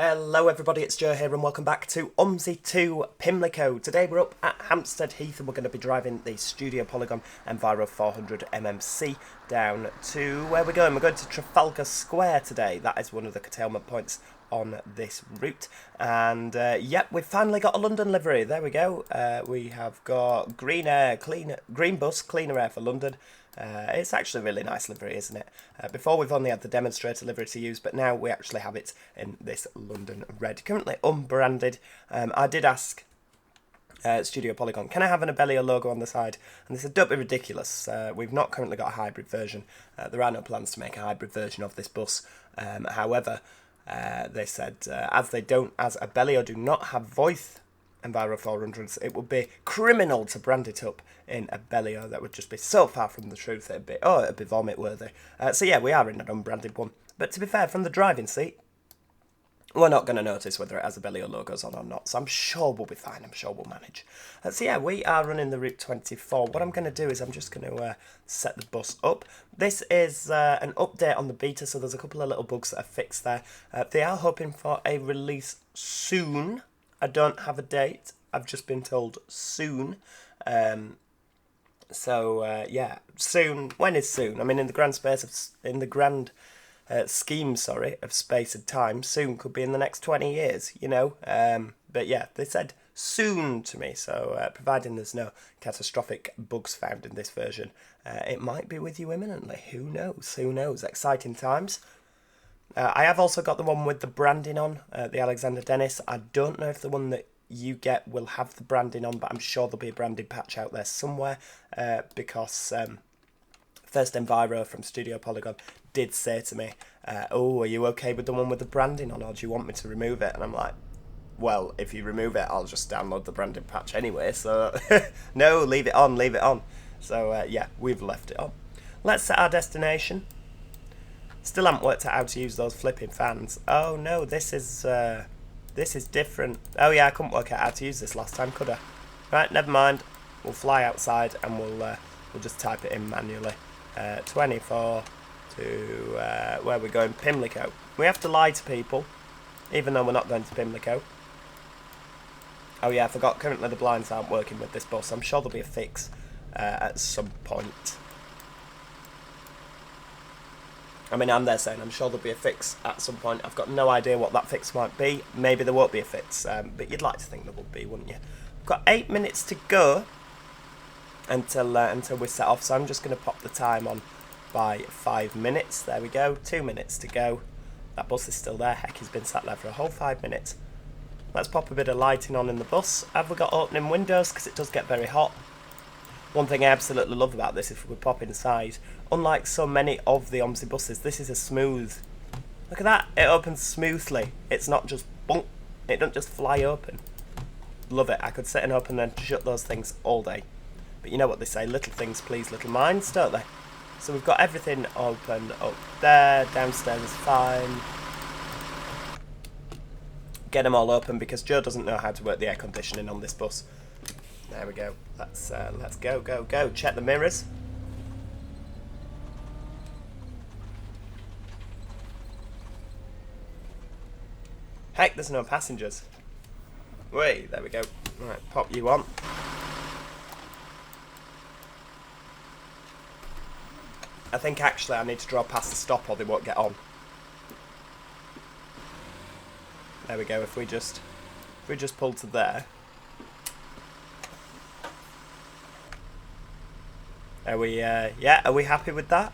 Hello everybody, it's Joe here and welcome back to OMSI 2 Pimlico. Today we're up at Hampstead Heath and we're going to be driving the Studio Polygon Enviro 400 MMC down to where we're going. We're going to Trafalgar Square today. That is one of the curtailment points on this route. And yep, we've finally got a London livery. There we go. We have got green bus, cleaner air for London. It's actually a really nice livery, isn't it? Before we've only had the demonstrator livery to use, but now we actually have it in this London red. Currently unbranded. I did ask Studio Polygon, can I have an Abellio logo on the side? And they said, don't be ridiculous. We've not currently got a hybrid version. There are no plans to make a hybrid version of this bus. However, they said, as Abellio do not have voice Enviro 400s, it would be criminal to brand it up in Abellio. That would just be so far from the truth. It'd be vomit worthy. So yeah, we are in an unbranded one. But to be fair, from the driving seat, we're not going to notice whether it has Abellio logos on or not. So I'm sure we'll be fine. I'm sure we'll manage. So yeah, we are running the Route 24. What I'm going to do is I'm just going to set the bus up. This is an update on the beta, so there's a couple of little bugs that are fixed there. They are hoping for a release soon. I don't have a date. I've just been told soon. Yeah, soon. When is soon? I mean, in the grand scheme, of space and time, soon could be in the next 20 years. You know. But yeah, they said soon to me. So providing there's no catastrophic bugs found in this version, it might be with you imminently. Who knows? Who knows? Exciting times. I have also got the one with the branding on, the Alexander Dennis. I don't know if the one that you get will have the branding on, but I'm sure there'll be a branded patch out there somewhere, because First Enviro from Studio Polygon did say to me, oh, are you okay with the one with the branding on, or do you want me to remove it? And I'm like, well, if you remove it, I'll just download the branded patch anyway, so no, leave it on, leave it on. So yeah, we've left it on. Let's set our destination. Still haven't worked out how to use those flipping fans. Oh no, this is different. Oh yeah, I couldn't work out how to use this last time, could I? Right, never mind. We'll fly outside and we'll just type it in manually. 24 to where we're going, Pimlico. We have to lie to people, even though we're not going to Pimlico. Oh yeah, I forgot. Currently the blinds aren't working with this bus. I'm sure there'll be a fix at some point. I mean, I'm there saying I'm sure there'll be a fix at some point. I've got no idea what that fix might be. Maybe there won't be a fix, but you'd like to think there would be, wouldn't you? We've got 8 minutes to go until we set off, so I'm just going to pop the time on by 5 minutes. There we go, 2 minutes to go. That bus is still there. Heck, he's been sat there for a whole 5 minutes. Let's pop a bit of lighting on in the bus. Have we got opening windows? Because it does get very hot. One thing I absolutely love about this, if we pop inside, unlike so many of the OMSI buses, this is a smooth. Look at that, it opens smoothly. It's not just bonk, it don't just fly open. Love it, I could sit and open and shut those things all day. But you know what they say, little things please little minds, don't they? So we've got everything open up there, downstairs is fine. Get them all open because Joe doesn't know how to work the air conditioning on this bus. There we go. Let's go. Check the mirrors. Heck, there's no passengers. Wait, there we go. Right, pop you on. I think actually I need to draw past the stop or they won't get on. There we go. If we just pull to there. Are we happy with that?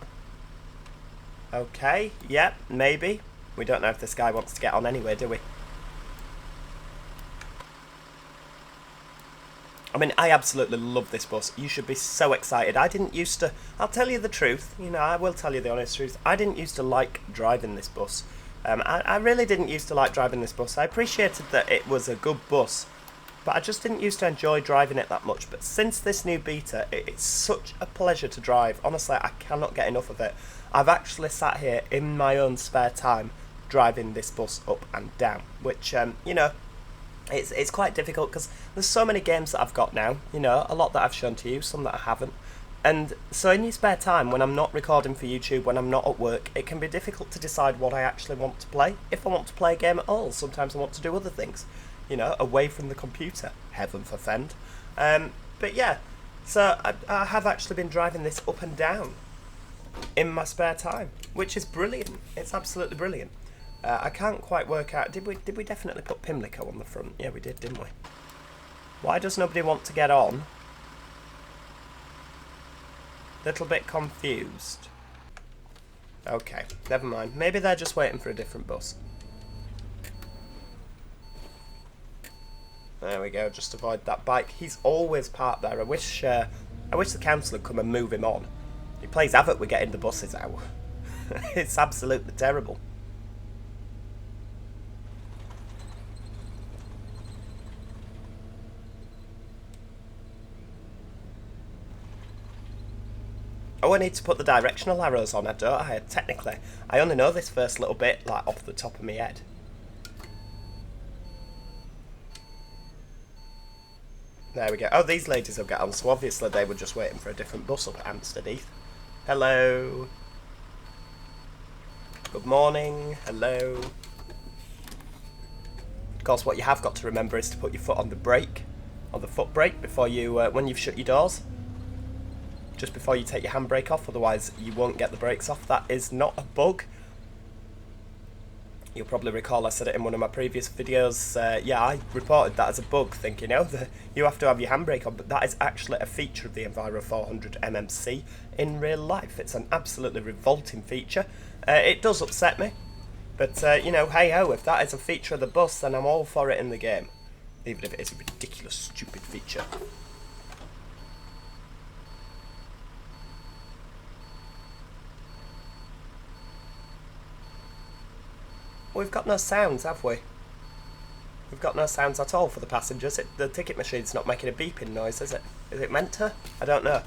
Okay, yeah, maybe. We don't know if this guy wants to get on anyway, do we? I mean, I absolutely love this bus. You should be so excited. I'll tell you the truth, you know, I will tell you the honest truth. I didn't used to like driving this bus. I really didn't used to like driving this bus. I appreciated that it was a good bus, but I just didn't used to enjoy driving it that much. But since this new beta, it's such a pleasure to drive. Honestly, I cannot get enough of it. I've actually sat here in my own spare time driving this bus up and down, which, you know, it's quite difficult because there's so many games that I've got now, you know, a lot that I've shown to you, some that I haven't. And so in your spare time, when I'm not recording for YouTube, when I'm not at work, it can be difficult to decide what I actually want to play. If I want to play a game at all, sometimes I want to do other things, you know, away from the computer. Heaven forfend. But yeah, so I have actually been driving this up and down in my spare time, which is brilliant. It's absolutely brilliant. I can't quite work out. Did we definitely put Pimlico on the front? Yeah, we did, didn't we? Why does nobody want to get on? Little bit confused. Okay, never mind. Maybe they're just waiting for a different bus. There we go. Just avoid that bike. He's always parked there. I wish the council would come and move him on. He plays havoc with getting the buses out. It's absolutely terrible. Oh, I need to put the directional arrows on, don't I? Technically, I only know this first little bit, like, off the top of my head. There we go. Oh, these ladies will get on, so obviously they were just waiting for a different bus up at Hampstead Heath. Hello. Good morning. Hello. Of course, what you have got to remember is to put your foot on the brake, on the foot brake, before you, when you've shut your doors. Just before you take your handbrake off, otherwise you won't get the brakes off. That is not a bug. You'll probably recall I said it in one of my previous videos. Yeah, I reported that as a bug, thinking, oh, you have to have your handbrake on, but that is actually a feature of the Enviro 400 MMC in real life. It's an absolutely revolting feature. It does upset me, but you know, hey-ho, if that is a feature of the bus, then I'm all for it in the game, even if it is a ridiculous, stupid feature. We've got no sounds, have we? We've got no sounds at all for the passengers. The ticket machine's not making a beeping noise, is it? Is it meant to? I don't know.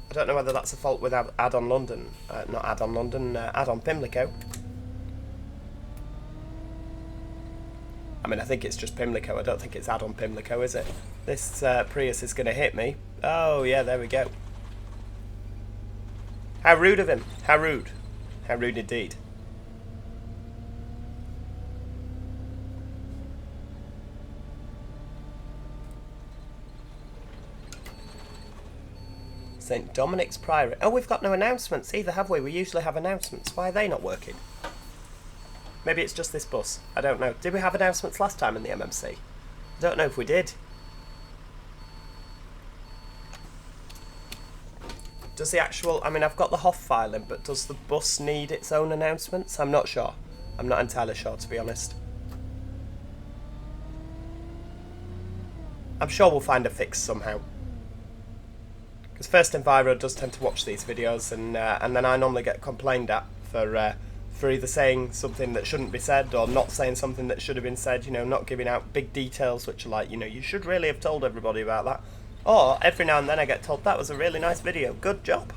I don't know whether that's a fault with Add-on London. Not Add-on London, Add-on Pimlico. I mean, I think it's just Pimlico. I don't think it's Add-on Pimlico, is it? This Prius is going to hit me. Oh, yeah, there we go. How rude of him. How rude. How rude indeed. St Dominic's Priory. Oh, we've got no announcements either, have we? We usually have announcements. Why are they not working? Maybe it's just this bus. I don't know. Did we have announcements last time in the MMC? I don't know if we did. Does the actual... I mean, I've got the HOF file in, but does the bus need its own announcements? I'm not sure. I'm not entirely sure, to be honest. I'm sure we'll find a fix somehow. Because First Enviro does tend to watch these videos, and then I normally get complained at for either saying something that shouldn't be said, or not saying something that should have been said, you know, not giving out big details, which are like, you know, you should really have told everybody about that. Or, every now and then I get told, that was a really nice video, good job.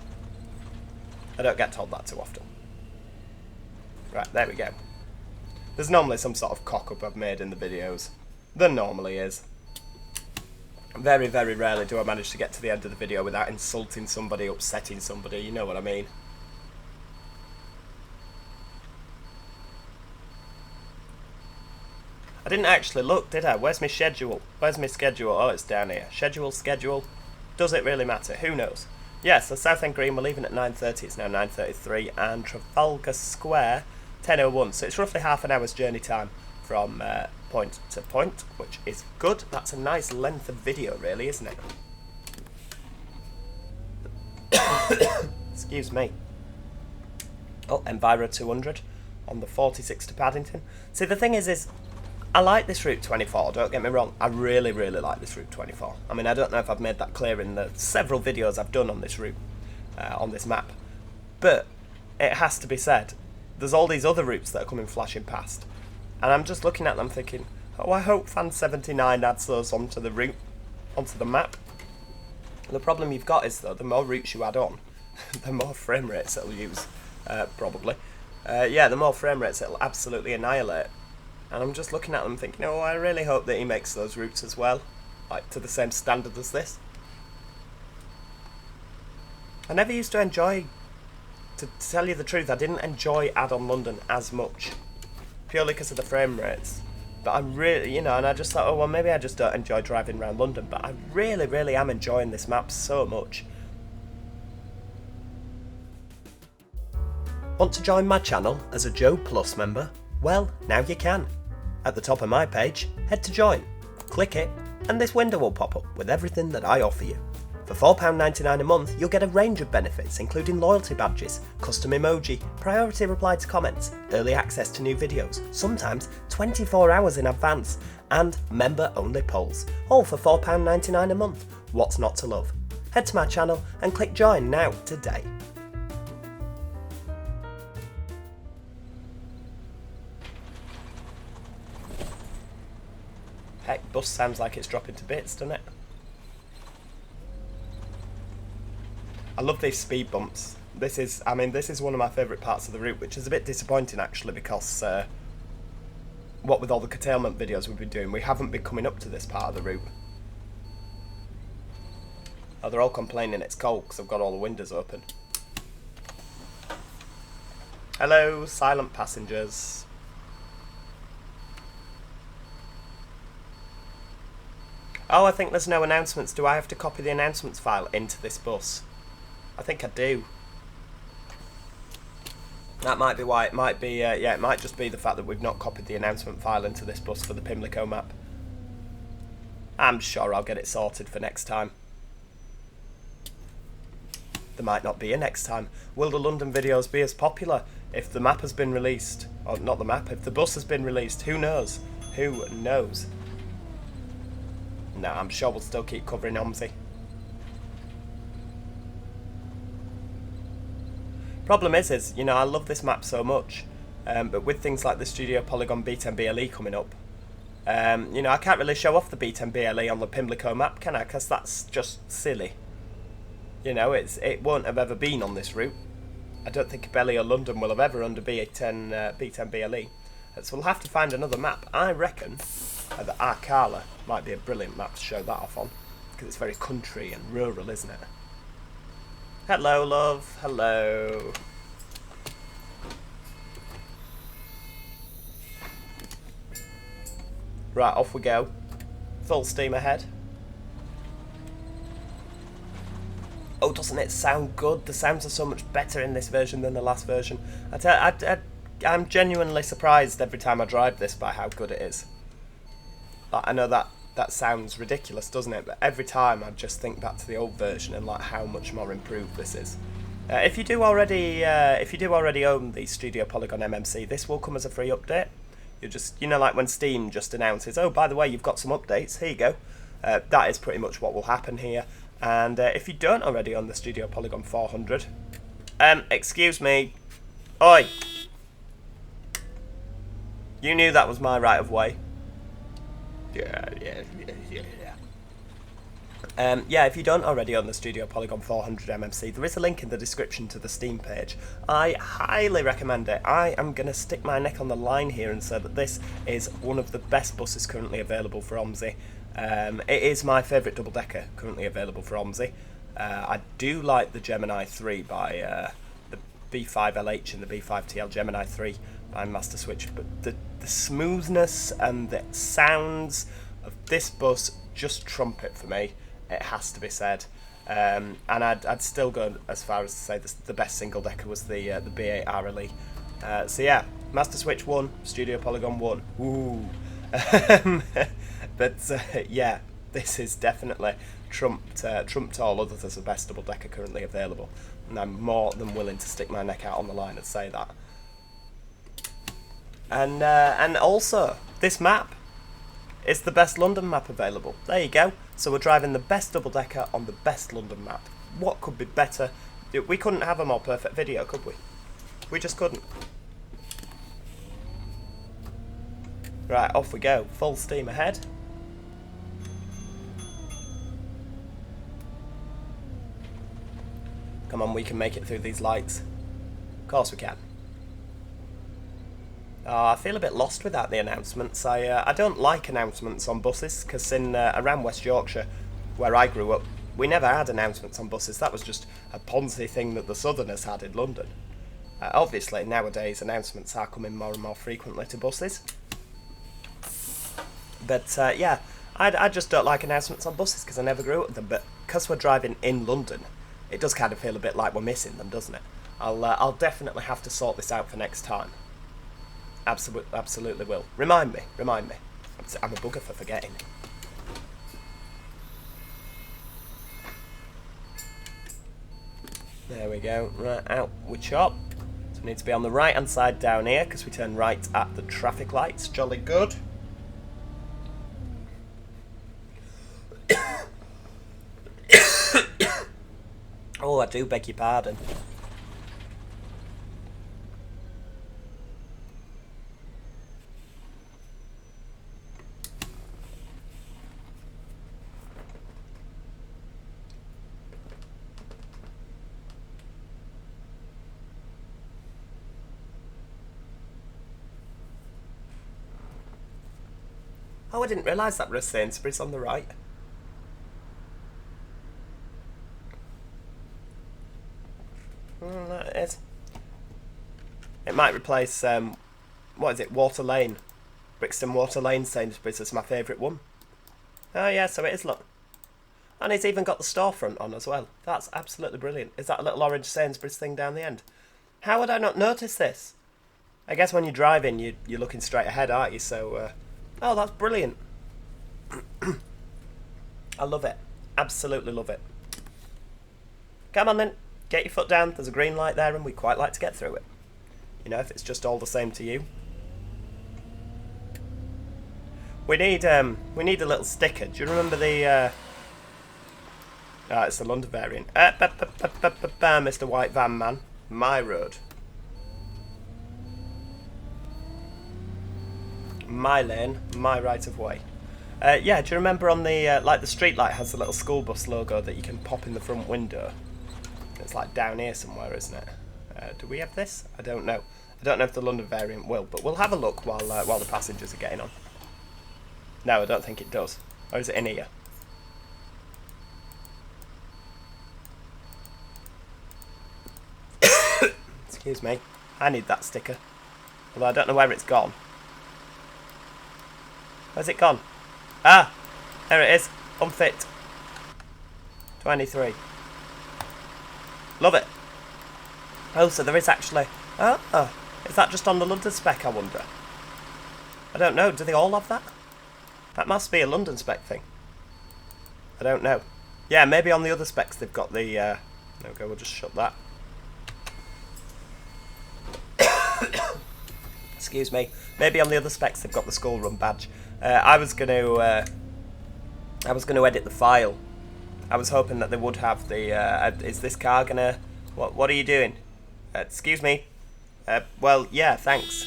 I don't get told that too often. Right, there we go. There's normally some sort of cock-up I've made in the videos. There normally is. Very, very rarely do I manage to get to the end of the video without insulting somebody, upsetting somebody, you know what I mean. I didn't actually look, did I? Where's my schedule? Where's my schedule? Oh, it's down here. Schedule. Does it really matter? Who knows? Yeah, so Southend Green, we're leaving at 9:30. It's now 9:33. And Trafalgar Square, 10:01. So it's roughly half an hour's journey time from point to point, which is good. That's a nice length of video, really, isn't it? Excuse me. Oh, Enviro 200 on the 46 to Paddington. See, the thing is I like this Route 24, don't get me wrong. I really, really like this Route 24. I mean, I don't know if I've made that clear in the several videos I've done on this route, on this map. But it has to be said, there's all these other routes that are coming flashing past. And I'm just looking at them thinking, oh, I hope Fan79 adds those onto the route, onto the map. The problem you've got is, though, the more routes you add on, the more frame rates it'll use, probably. Yeah, the more frame rates it'll absolutely annihilate. And I'm just looking at them thinking, oh, I really hope that he makes those routes as well, like to the same standard as this. I never used to enjoy, to tell you the truth, I didn't enjoy Add-on London as much. Purely because of the frame rates. But I really, and I just thought, oh, well, maybe I just don't enjoy driving around London. But I really, really am enjoying this map so much. Want to join my channel as a Joe Plus member? Well, now you can. At the top of my page, head to join, click it, and this window will pop up with everything that I offer you. For £4.99 a month, you'll get a range of benefits including loyalty badges, custom emoji, priority reply to comments, early access to new videos, sometimes 24 hours in advance, and member-only polls, all for £4.99 a month. What's not to love? Head to my channel and click join now today. Heck, bus sounds like it's dropping to bits, doesn't it? I love these speed bumps. This is one of my favourite parts of the route, which is a bit disappointing actually, because what with all the curtailment videos we've been doing, we haven't been coming up to this part of the route. Oh, they're all complaining it's cold because I've got all the windows open. Hello, silent passengers. Oh, I think there's no announcements. Do I have to copy the announcements file into this bus? I think I do. That might be why. It might be, yeah, it might just be the fact that we've not copied the announcement file into this bus for the Pimlico map. I'm sure I'll get it sorted for next time. There might not be a next time. Will the London videos be as popular if the map has been released? Or not the map, if the bus has been released? Who knows? Who knows? No, I'm sure we'll still keep covering OMSI. Problem is, I love this map so much, but with things like the Studio Polygon B10BLE coming up, I can't really show off the B10BLE on the Pimlico map, can I? Because that's just silly. It won't have ever been on this route. I don't think Belly or London will have ever under B10BLE. So we'll have to find another map. I reckon that Arcala might be a brilliant map to show that off on, because it's very country and rural, isn't it? Hello, love. Hello. Right, off we go. Full steam ahead. Oh, doesn't it sound good? The sounds are so much better in this version than the last version. I'm genuinely surprised every time I drive this by how good it is. I know that sounds ridiculous, doesn't it? But every time I just think back to the old version and like how much more improved this is. If you do already own the Studio Polygon MMC, this will come as a free update. You just, like when Steam just announces, oh, by the way, you've got some updates. Here you go. That is pretty much what will happen here. And if you don't already own the Studio Polygon 400, excuse me, oi. You knew that was my right of way. Yeah. Yeah, if you don't already own the Studio Polygon 400 MMC, there is a link in the description to the Steam page. I highly recommend it. I am going to stick my neck on the line here and say that this is one of the best buses currently available for OMSI. It is my favourite double-decker currently available for OMSI. I do like the Gemini 3 by the B5LH and the B5TL Gemini 3 by Master Switch, but the smoothness and the sounds of this bus just trump it for me. It has to be said. And I'd still go as far as to say the best single decker was the B8 RLE. So yeah, Master Switch 1, Studio Polygon 1. Ooh. But yeah, this is definitely trumped all others as the best double decker currently available, and I'm more than willing to stick my neck out on the line and say that. And also, this map is the best London map available. There you go. So we're driving the best double decker on the best London map. What could be better? We couldn't have a more perfect video, could we? We just couldn't. Right, off we go. Full steam ahead. Come on, we can make it through these lights. Of course we can. Oh, I feel a bit lost without the announcements. I don't like announcements on buses, because in around West Yorkshire, where I grew up, we never had announcements on buses. That was just a Ponzi thing that the Southerners had in London. Obviously, nowadays, announcements are coming more and more frequently to buses. But, yeah, I just don't like announcements on buses because I never grew up with them. But because we're driving in London, it does kind of feel a bit like we're missing them, doesn't it? I'll definitely have to sort this out for next time. Absolutely will. Remind me. I'm a bugger for forgetting. There we go. Right, out we chop. So we need to be on the right hand side down here because we turn right at the traffic lights. Jolly good. Oh, I do beg your pardon. Oh, I didn't realise that was Sainsbury's on the right. That it is. It might replace, what is it, Water Lane. Brixton Water Lane Sainsbury's is my favourite one. Oh yeah, so it is, look. And it's even got the storefront on as well. That's absolutely brilliant. Is that a little orange Sainsbury's thing down the end? How would I not notice this? I guess when you're driving, you're looking straight ahead, aren't you? So, oh, that's brilliant. I love it. Absolutely love it. Come on then. Get your foot down. There's a green light there and we'd quite like to get through it. You know, if it's just all the same to you. We need a little sticker. Do you remember the... it's the London variant. Mr. White Van Man. My road. My lane. My right of way. Yeah, do you remember on the... like the street light has the little school bus logo that you can pop in the front window? It's like down here somewhere, isn't it? Do we have this? I don't know. I don't know if the London variant will, but we'll have a look while the passengers are getting on. No, I don't think it does. Or is it in here? Excuse me. I need that sticker. Although I don't know where it's gone. Where's it gone? Ah! There it is. Unfit. 23. Love it. Oh, so there is actually... Oh, is that just on the London spec, I wonder? I don't know. Do they all have that? That must be a London spec thing. I don't know. Yeah, maybe on the other specs they've got the... There we go, we'll just shut that. Excuse me. Maybe on the other specs they've got the school run badge. I was going to edit the file. I was hoping that they would have the... is this car gonna... What are you doing? Excuse me. Well, yeah, thanks.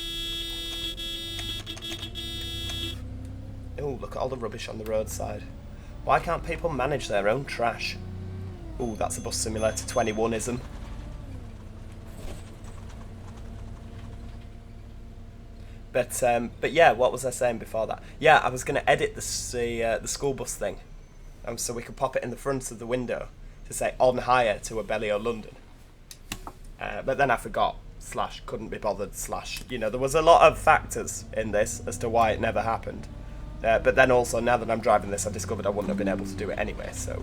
Oh, look at all the rubbish on the roadside. Why can't people manage their own trash? Oh, that's a Bus Simulator 21-ism. But yeah, what was I saying before that? Yeah, I was going to edit the school bus thing, so we could pop it in the front of the window to say on hire to Abellio London. But then I forgot, / couldn't be bothered, / you know, there was a lot of factors in this as to why it never happened. But then also, now that I'm driving this, I discovered I wouldn't have been able to do it anyway, so...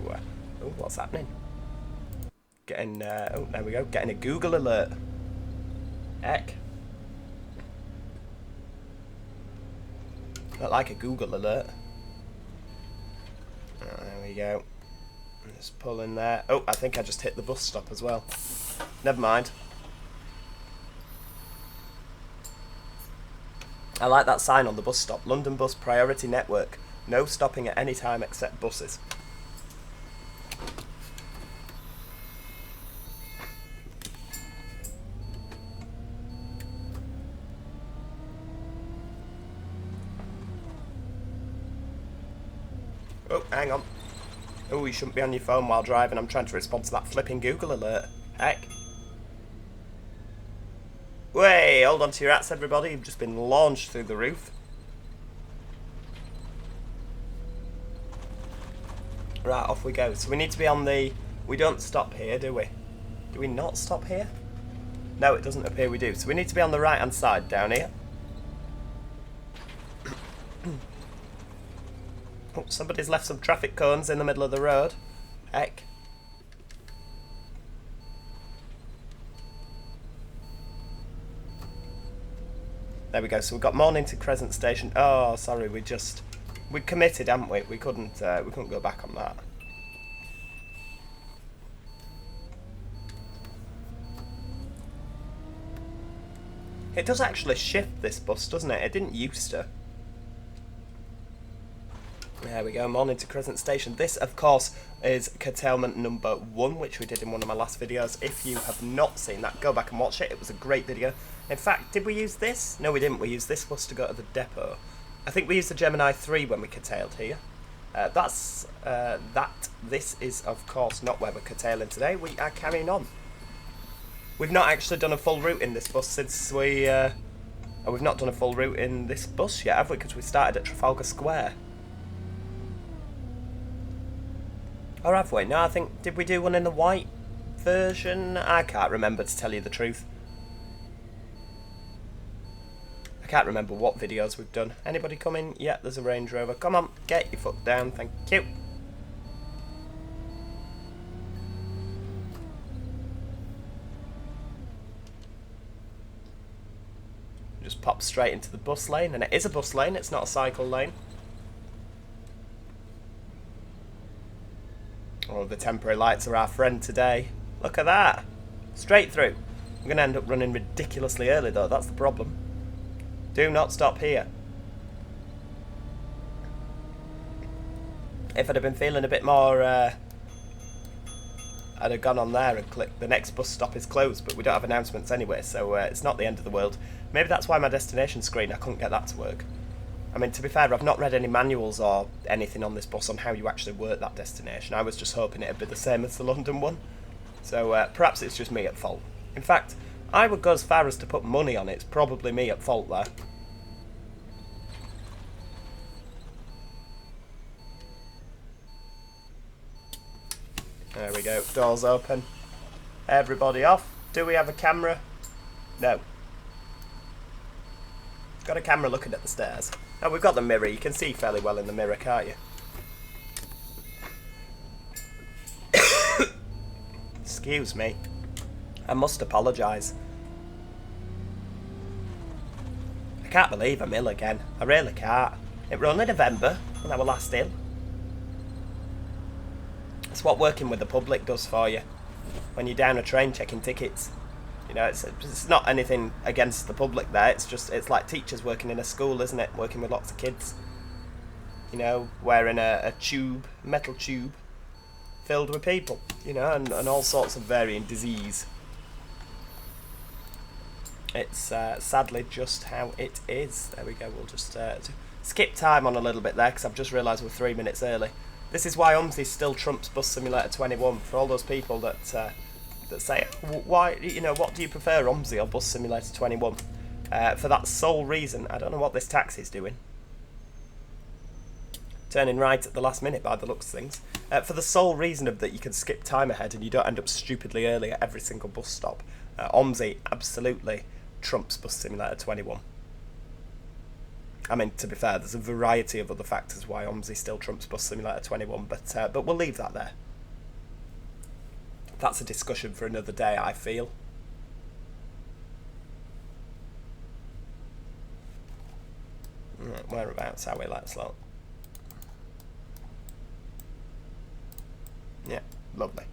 oh, what's happening? Getting... oh, there we go, getting a Google alert. Heck. Not like a Google alert. Oh, there we go. Just pull in there. Oh, I think I just hit the bus stop as well. Never mind. I like that sign on the bus stop. London Bus Priority Network. No stopping at any time except buses. Oh, hang on. Oh, you shouldn't be on your phone while driving. I'm trying to respond to that flipping Google alert. Heck. Way, hold on to your hats, everybody. You've just been launched through the roof. Right, off we go. So we need to be on the... We don't stop here, do we? Do we not stop here? No, it doesn't appear we do. So we need to be on the right-hand side down here. Oh, somebody's left some traffic cones in the middle of the road. Heck. There we go. So we've got Mornington Crescent Station. Oh, sorry, we committed, haven't we? We couldn't go back on that. It does actually shift, this bus, doesn't it? It didn't used to. There we go, Mornington Crescent Station. This, of course, is Curtailment number 1, which we did in one of my last videos. If you have not seen that, go back and watch it. It was a great video. In fact, did we use this? No, we didn't. We used this bus to go to the depot. I think we used the Gemini 3 when we curtailed here. This is, of course, not where we're curtailing today. We are carrying on. We've not actually done a full route in this bus since we've not done a full route in this bus yet, have we? Because we started at Trafalgar Square. Or have we? No, I think... Did we do one in the white version? I can't remember, to tell you the truth. I can't remember what videos we've done. Anybody coming? Yeah, there's a Range Rover. Come on, get your foot down. Thank you. Just pop straight into the bus lane. And it is a bus lane. It's not a cycle lane. Oh, the temporary lights are our friend today. Look at that. Straight through. I'm going to end up running ridiculously early, though. That's the problem. Do not stop here. If I'd have been feeling a bit more... I'd have gone on there and clicked the next bus stop is closed, but we don't have announcements anyway, so it's not the end of the world. Maybe that's why my destination screen, I couldn't get that to work. I mean, to be fair, I've not read any manuals or anything on this bus on how you actually work that destination. I was just hoping it'd be the same as the London one. So perhaps it's just me at fault. In fact, I would go as far as to put money on it. It's probably me at fault there. There we go. Doors open. Everybody off. Do we have a camera? No. Got a camera looking at the stairs. Oh, we've got the mirror. You can see fairly well in the mirror, can't you? Excuse me. I must apologise. I can't believe I'm ill again. I really can't. It was only November when I was last ill. That's what working with the public does for you. When you're down a train checking tickets. You know, it's not anything against the public there. It's like teachers working in a school, isn't it? Working with lots of kids. You know, wearing a tube, metal tube, filled with people. You know, and all sorts of varying disease. It's sadly just how it is. There we go. We'll just skip time on a little bit there because I've just realised we're 3 minutes early. This is why OMSI still trumps Bus Simulator 21 for all those people that say, why, you know, what do you prefer, OMSI or Bus Simulator 21? For that sole reason. I don't know what this taxi's doing. Turning right at the last minute by the looks of things. For the sole reason of that you can skip time ahead and you don't end up stupidly early at every single bus stop. OMSI absolutely trumps Bus Simulator 21. I mean, to be fair, there's a variety of other factors why OMSI still trumps Bus Simulator 21, but we'll leave that there. That's a discussion for another day, I feel. Right, whereabouts are we? Let's look. Yeah, lovely.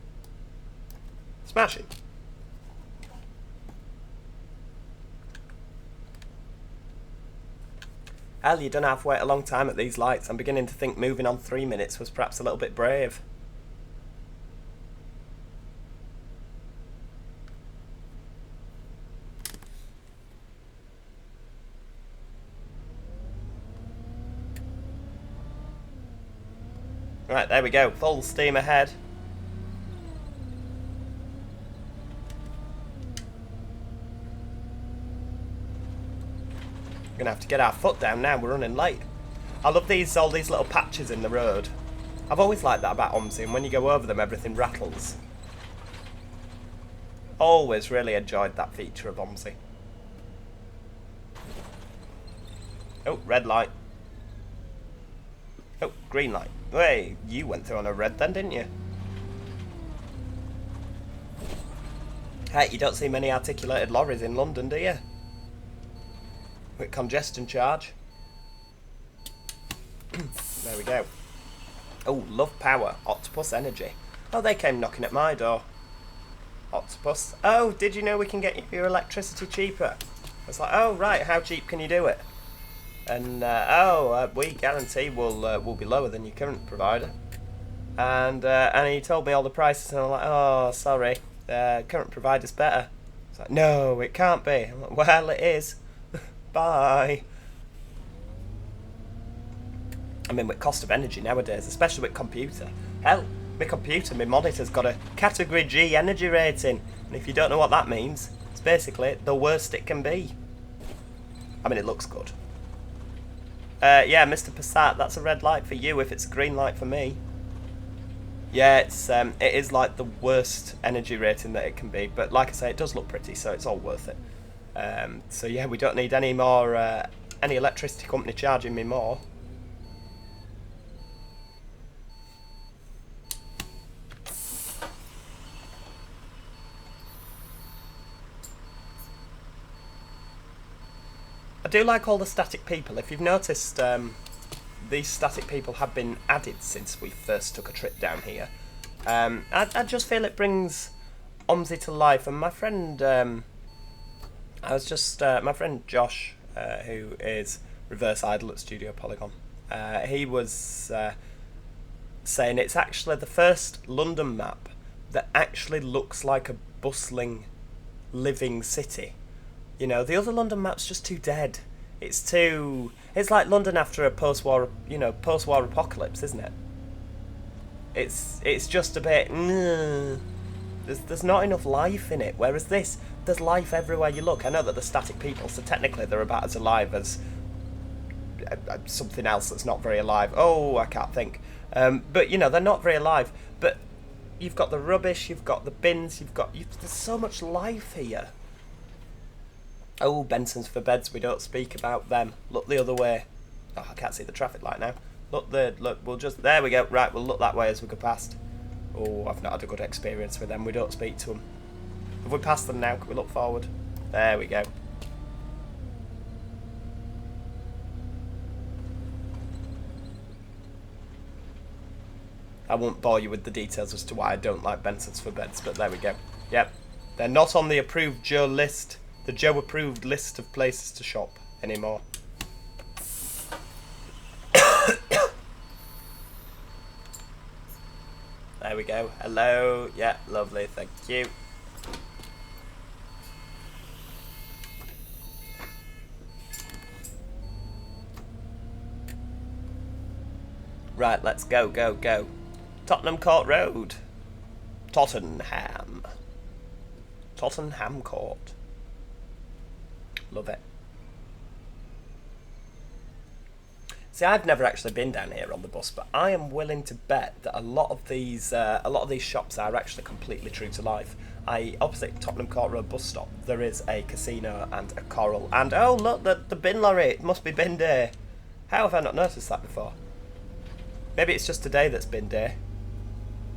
Smashing. Hell, you don't have to wait a long time at these lights. I'm beginning to think moving on 3 minutes was perhaps a little bit brave. Right, there we go. Full steam ahead. We're going to have to get our foot down now. We're running late. I love all these little patches in the road. I've always liked that about OMSI, and when you go over them, everything rattles. Always really enjoyed that feature of OMSI. Oh, red light. Oh, green light. Hey, you went through on a red then, didn't you? Hey, you don't see many articulated lorries in London, do you? With congestion charge. There we go. Oh, love power. Octopus energy. Oh, they came knocking at my door. Octopus. Oh, did you know we can get your electricity cheaper? It's like, oh, right, how cheap can you do it? And, we guarantee we'll be lower than your current provider. And he told me all the prices, and I'm like, oh, sorry, current provider's better. It's like, no, it can't be. I'm like, well, it is. Bye. I mean, with cost of energy nowadays, especially with computer. Hell, my computer, my monitor's got a Category G energy rating. And if you don't know what that means, it's basically the worst it can be. I mean, it looks good. Yeah, Mr. Passat, that's a red light for you if it's a green light for me. Yeah, it is like the worst energy rating that it can be. But like I say, it does look pretty, so it's all worth it. So yeah, we don't need any more, any electricity company charging me more. I do like all the static people. If you've noticed, these static people have been added since we first took a trip down here. I just feel it brings OMSI to life. And my friend, my friend Josh, who is Reverse Idle at Studio Polygon, he was saying it's actually the first London map that actually looks like a bustling, living city. You know, the other London map's just too dead. It's like London after a post-war apocalypse, isn't it? It's just a bit, there's not enough life in it. Whereas this, there's life everywhere you look. I know that they're static people, so technically they're about as alive as something else that's not very alive. Oh, I can't think. But, you know, they're not very alive. But you've got the rubbish, you've got the bins, there's so much life here. Oh, Benson's for beds, we don't speak about them. Look the other way. Oh, I can't see the traffic light now. Look, there we go. Right, we'll look that way as we go past. Oh, I've not had a good experience with them. We don't speak to them. Have we passed them now? Can we look forward? There we go. I won't bore you with the details as to why I don't like Benson's for beds, but there we go. Yep. They're not on the approved Joe list. The Joe approved list of places to shop anymore. There we go. Hello. Yeah, lovely. Thank you. Right, let's go, go, go. Tottenham Court Road. Tottenham Court. Love it. See, I've never actually been down here on the bus, but I am willing to bet that a lot of these shops are actually completely true to life. Opposite Tottenham Court Road bus stop, there is a casino and a coral, and oh look, the bin lorry. It must be bin day. How have I not noticed that before? Maybe it's just today that's bin day,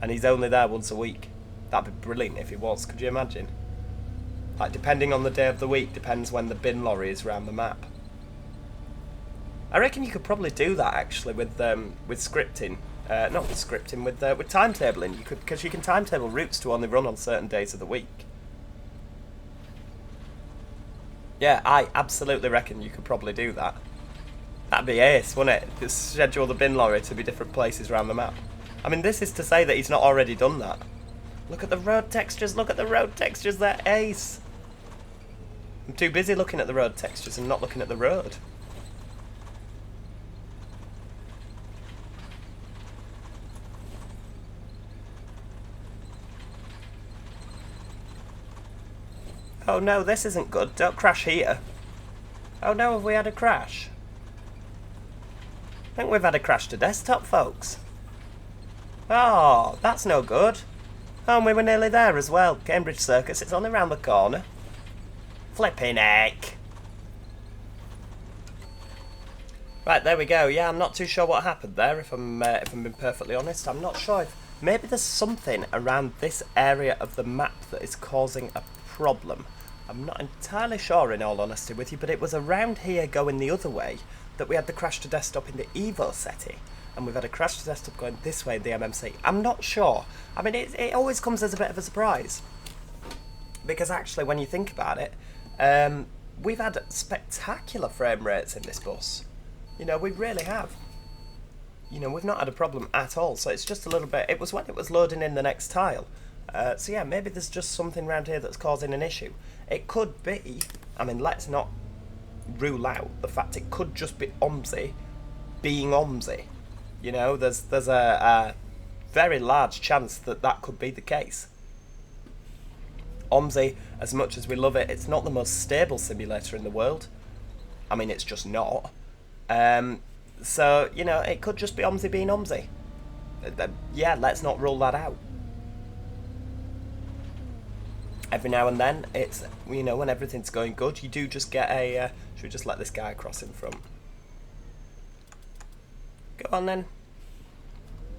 and he's only there once a week. That'd be brilliant if he was. Could you imagine? Like, depending on the day of the week, depends when the bin lorry is around the map. I reckon you could probably do that actually with scripting, not with scripting, with timetabling. Because you can timetable routes to only run on certain days of the week. Yeah, I absolutely reckon you could probably do that. That'd be ace, wouldn't it? Just schedule the bin lorry to be different places around the map. I mean, this is to say that he's not already done that. Look at the road textures. Look at the road textures. They're ace. I'm too busy looking at the road textures and not looking at the road. Oh no, this isn't good. Don't crash here. Oh no, have we had a crash? I think we've had a crash to desktop, folks. Oh, that's no good. Oh, and we were nearly there as well. Cambridge Circus, it's only round the corner. Flipping heck. Right, there we go. Yeah, I'm not too sure what happened there, if I'm being perfectly honest. I'm not sure if... Maybe there's something around this area of the map that is causing a problem. I'm not entirely sure, in all honesty with you, but it was around here going the other way that we had the crash to desktop in the Evo setting. And we've had a crash to desktop going this way in the MMC. I'm not sure. I mean, it always comes as a bit of a surprise. Because actually, when you think about it, we've had spectacular frame rates in this bus. You know, we really have. You know, we've not had a problem at all. So it's just a little bit... It was when it was loading in the next tile. So yeah, maybe there's just something around here that's causing an issue. It could be... I mean, let's not rule out the fact it could just be OMSI being OMSI. You know, there's a very large chance that that could be the case. OMSI, as much as we love it, it's not the most stable simulator in the world. I mean, it's just not. So, you know, it could just be OMSI being OMSI. Yeah, let's not rule that out. Every now and then, it's, you know, when everything's going good, you do just get a... should we just let this guy across in front? Go on then.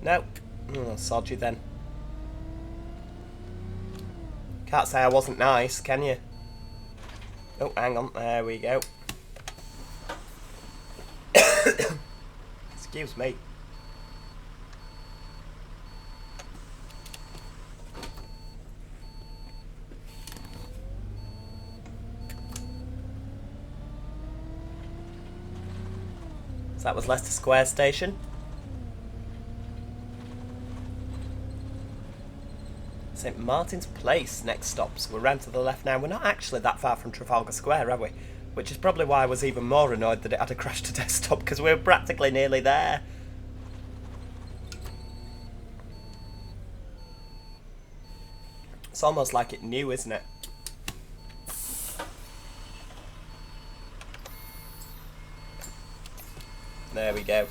No. Oh, sod you then. Can't say I wasn't nice, can you? Oh, hang on. There we go. Excuse me. So that was Leicester Square Station. St Martin's Place next stop. So we're round to the left now. We're not actually that far from Trafalgar Square, are we? Which is probably why I was even more annoyed that it had a crash to desktop, because we were practically nearly there. It's almost like it knew, isn't it? There we go.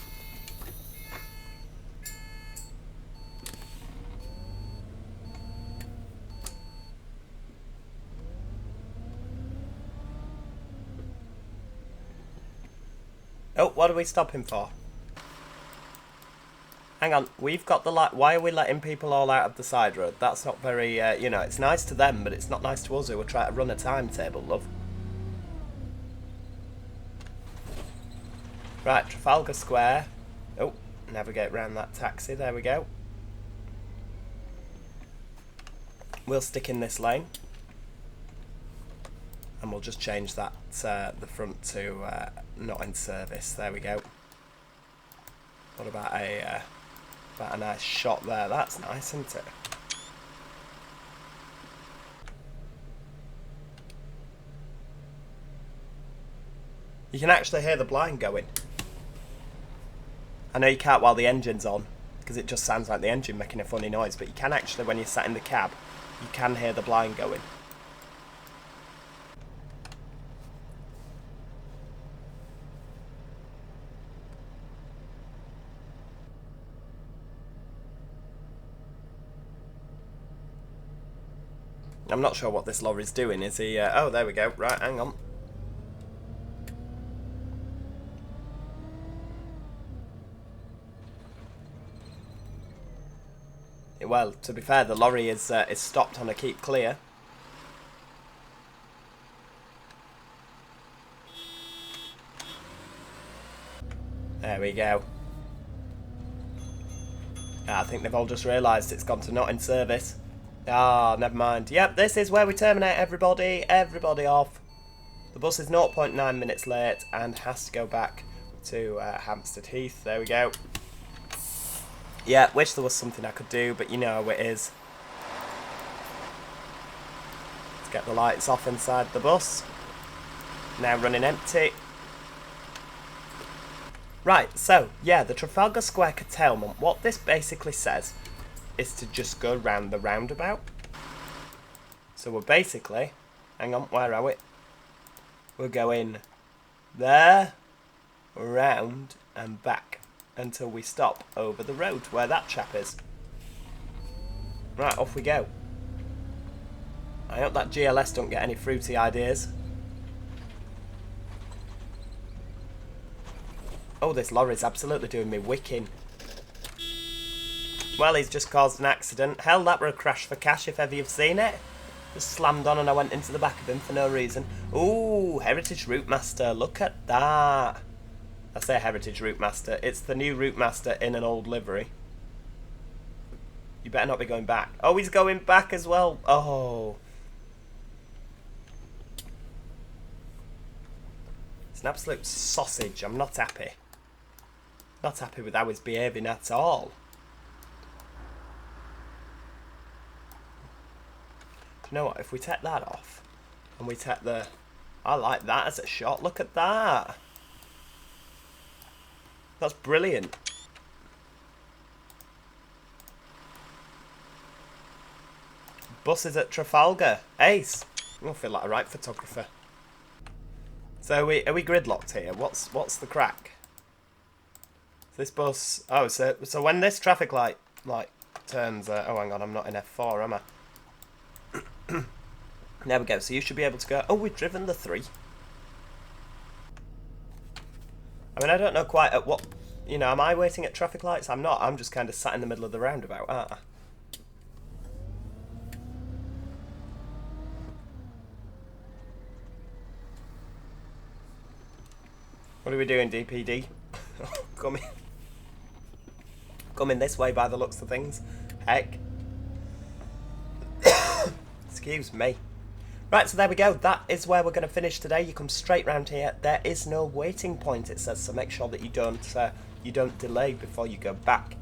Oh, what are we stopping for? Hang on, we've got the light. Why are we letting people all out of the side road? That's not very, you know, it's nice to them, but it's not nice to us who are trying to run a timetable, love. Right, Trafalgar Square. Oh, navigate round that taxi, there we go. We'll stick in this lane. And we'll just change that, the front to not in service. There we go. What about a nice shot there? That's nice, isn't it? You can actually hear the blind going. I know you can't while the engine's on, because it just sounds like the engine making a funny noise, but you can actually, when you're sat in the cab, you can hear the blind going. I'm not sure what this lorry's doing. Is he... oh, there we go. Right, hang on. Well, to be fair, the lorry is stopped on a keep clear. There we go. I think they've all just realised it's gone to not in service. Ah, never mind. Yep, this is where we terminate, everybody. Everybody off. The bus is 0.9 minutes late and has to go back to Hampstead Heath. There we go. Yeah, wish there was something I could do, but you know how it is. Let's get the lights off inside the bus. Now running empty. Right, so, yeah, the Trafalgar Square curtailment. What this basically says is to just go round the roundabout. So we're basically... Hang on, where are we? We're going there, round, and back until we stop over the road where that chap is. Right, off we go. I hope that GLS don't get any fruity ideas. Oh, this lorry's absolutely doing me wicking. Well, he's just caused an accident. Hell, that were a crash for cash if ever you've seen it. Just slammed on and I went into the back of him for no reason. Ooh, Heritage Route Master. Look at that. I say Heritage Route Master. It's the new Route Master in an old livery. You better not be going back. Oh, he's going back as well. Oh. It's an absolute sausage. I'm not happy. Not happy with how he's behaving at all. Do you know what? If we take that off and we take the... I like that as a shot. Look at that. That's brilliant. Buses at Trafalgar. Ace. I feel like a right photographer. So are we gridlocked here? What's the crack? This bus... Oh, so when this traffic light turns... oh, hang on, I'm not in F4, am I? There we go. So you should be able to go... Oh, we've driven the 3. I mean, I don't know quite at what... You know, am I waiting at traffic lights? I'm not. I'm just kind of sat in the middle of the roundabout, aren't I? What are we doing, DPD? Coming this way by the looks of things. Heck. Excuse me. Right, so there we go. That is where we're going to finish today. You come straight round here. There is no waiting point, it says, so make sure that you don't delay before you go back.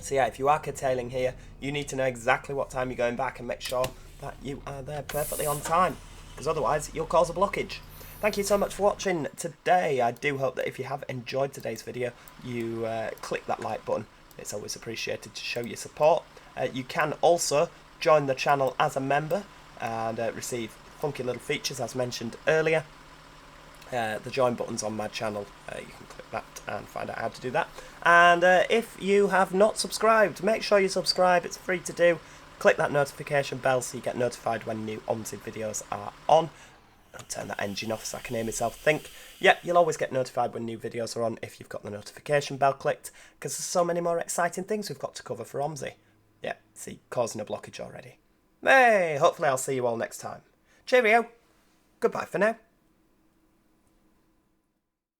So yeah, if you are curtailing here, you need to know exactly what time you're going back and make sure that you are there perfectly on time, because otherwise you'll cause a blockage. Thank you so much for watching today. I do hope that if you have enjoyed today's video, you click that like button. It's always appreciated to show your support. You can also join the channel as a member and receive funky little features as mentioned earlier. The join button's on my channel. You can click that and find out how to do that. And if you have not subscribed, make sure you subscribe. It's free to do. Click that notification bell so you get notified when new OMSI videos are on. I'll turn that engine off so I can hear myself think. Yeah, you'll always get notified when new videos are on if you've got the notification bell clicked, because there's so many more exciting things we've got to cover for OMSI. Yeah, see, causing a blockage already. Hey, hopefully I'll see you all next time. Cheerio. Goodbye for now.